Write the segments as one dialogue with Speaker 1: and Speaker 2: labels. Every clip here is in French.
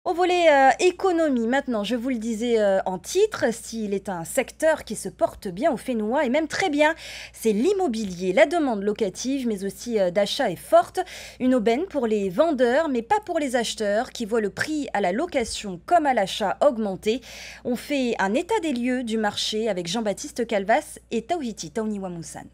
Speaker 1: Au volet économie, maintenant, je vous le disais en titre, s'il est un secteur qui se porte bien au Fénois et même très bien, c'est l'immobilier. La demande locative, mais aussi d'achat est forte. Une aubaine pour les vendeurs, mais pas pour les acheteurs qui voient le prix à la location comme à l'achat augmenter. On fait un état des lieux du marché avec Jean-Baptiste Calvas et Tawhiti Tauniwa Moussan.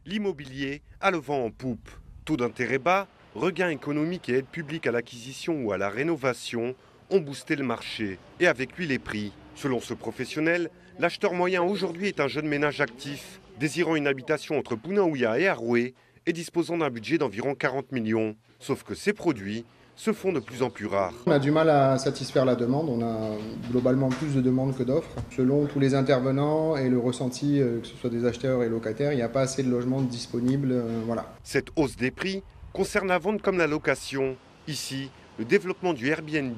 Speaker 2: L'immobilier a le vent en poupe. Taux d'intérêt bas, regain économique et aide publique à l'acquisition ou à la rénovation ont boosté le marché et avec lui les prix. Selon ce professionnel, l'acheteur moyen aujourd'hui est un jeune ménage actif, désirant une habitation entre Punaouia et Aroué et disposant d'un budget d'environ 40 millions. Sauf que ces produits se font de plus en plus rares.
Speaker 3: On a du mal à satisfaire la demande, on a globalement plus de demandes que d'offres. Selon tous les intervenants et le ressenti, que ce soit des acheteurs et locataires, il n'y a pas assez de logements disponibles. Voilà.
Speaker 2: Cette hausse des prix concerne la vente comme la location. Ici, le développement du Airbnb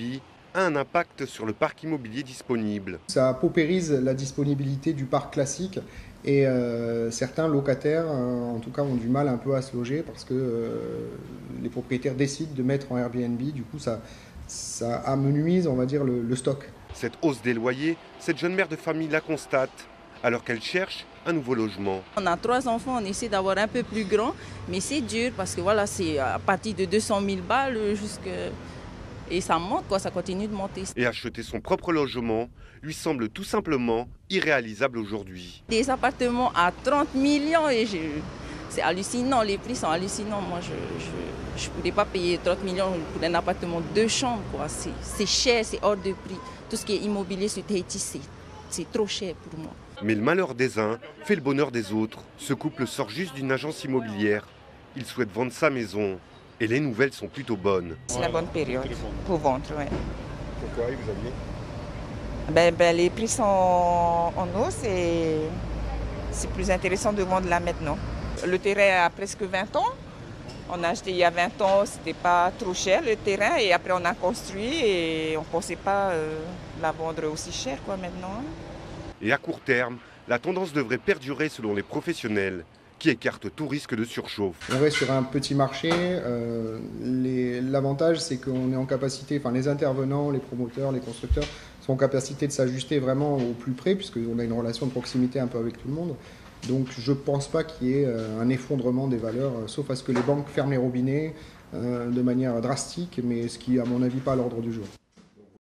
Speaker 2: a un impact sur le parc immobilier disponible.
Speaker 3: Ça paupérise la disponibilité du parc classique et certains locataires, en tout cas, ont du mal un peu à se loger parce que les propriétaires décident de mettre en Airbnb. Du coup, ça amenuise, on va dire, le stock.
Speaker 2: Cette hausse des loyers, cette jeune mère de famille la constate alors qu'elle cherche un nouveau logement.
Speaker 4: On a 3 enfants, on essaie d'avoir un peu plus grand, mais c'est dur parce que voilà, c'est à partir de 200 000 balles jusque... Et ça monte, quoi, ça continue de monter.
Speaker 2: Et acheter son propre logement lui semble tout simplement irréalisable aujourd'hui.
Speaker 4: Des appartements à 30 millions, et c'est hallucinant, les prix sont hallucinants. Moi, je ne pourrais pas payer 30 millions pour un appartement de 2 chambres, quoi. C'est cher, c'est hors de prix. Tout ce qui est immobilier sur Tahiti, c'est trop cher pour moi.
Speaker 2: Mais le malheur des uns fait le bonheur des autres. Ce couple sort juste d'une agence immobilière. Il souhaite vendre sa maison. Et les nouvelles sont plutôt bonnes.
Speaker 5: C'est la bonne période pour vendre, oui.
Speaker 2: Pourquoi vous aviez
Speaker 5: Les prix sont en hausse et c'est plus intéressant de vendre là maintenant. Le terrain a presque 20 ans. On a acheté il y a 20 ans, c'était pas trop cher le terrain et après on a construit et on ne pensait pas la vendre aussi cher quoi maintenant.
Speaker 2: Et à court terme, la tendance devrait perdurer selon les professionnels, qui écarte tout risque de surchauffe.
Speaker 3: On reste sur un petit marché. L'avantage, c'est qu'on est en capacité, enfin les intervenants, les promoteurs, les constructeurs sont en capacité de s'ajuster vraiment au plus près, puisqu'on a une relation de proximité un peu avec tout le monde. Donc je ne pense pas qu'il y ait un effondrement des valeurs, sauf à ce que les banques ferment les robinets de manière drastique, mais ce qui, à mon avis, pas à l'ordre du jour.